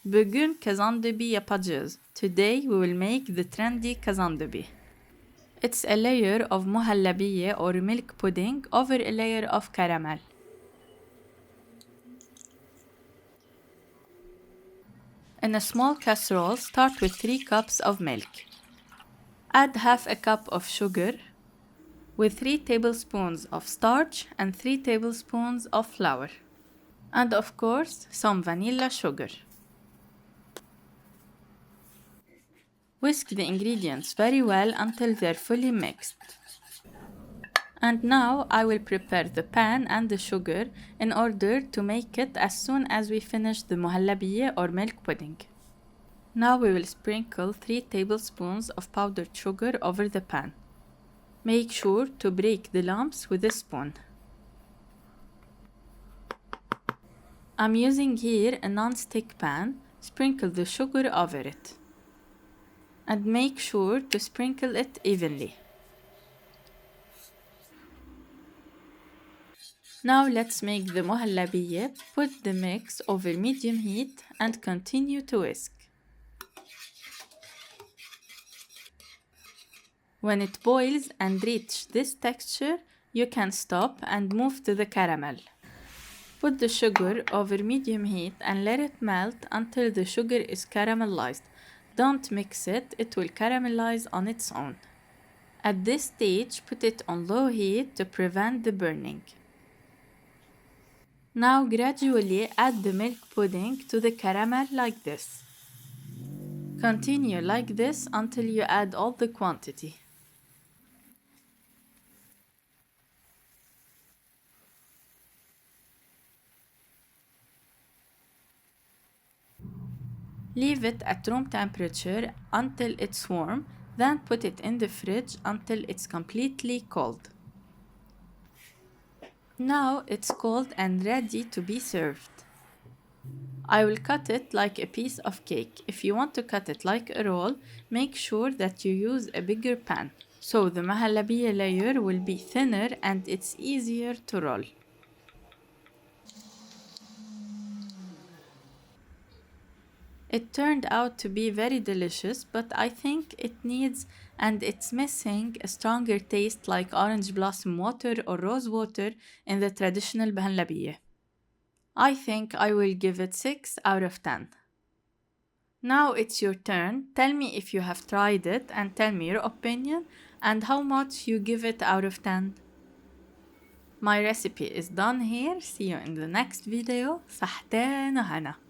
Bugün kazandibi yapacağız. Today we will make the trendy kazandibi. It's a layer of muhallabiya or milk pudding over a layer of caramel. In a small casserole, start with 3 cups of milk. Add half a cup of sugar with 3 tablespoons of starch and 3 tablespoons of flour. And of course, some vanilla sugar. Whisk the ingredients very well until they're fully mixed. And now I will prepare the pan and the sugar in order to make it as soon as we finish the muhallabiya or milk pudding. Now we will sprinkle 3 tablespoons of powdered sugar over the pan. Make sure to break the lumps with a spoon. I'm using here a non-stick pan. Sprinkle the sugar over it. And make sure to sprinkle it evenly. Now let's make the muhallabiya. Put the mix over medium heat and continue to whisk. When it boils and reaches this texture, you can stop and move to the caramel. Put the sugar over medium heat and let it melt until the sugar is caramelized. Don't mix it, it will caramelize on its own. At this stage, put it on low heat to prevent the burning. Now gradually add the milk pudding to the caramel like this. Continue like this until you add all the quantity. Leave it at room temperature until it's warm, then put it in the fridge until it's completely cold. Now it's cold and ready to be served. I will cut it like a piece of cake. If you want to cut it like a roll, make sure that you use a bigger pan, so the muhallabiya layer will be thinner and it's easier to roll. It turned out to be very delicious, but I think it needs and it's missing a stronger taste like orange blossom water or rose water in the traditional muhallabiya. I think I will give it 6 out of 10. Now it's your turn. Tell me if you have tried it and tell me your opinion and how much you give it out of 10. My recipe is done here. See you in the next video. صحتين وهنا.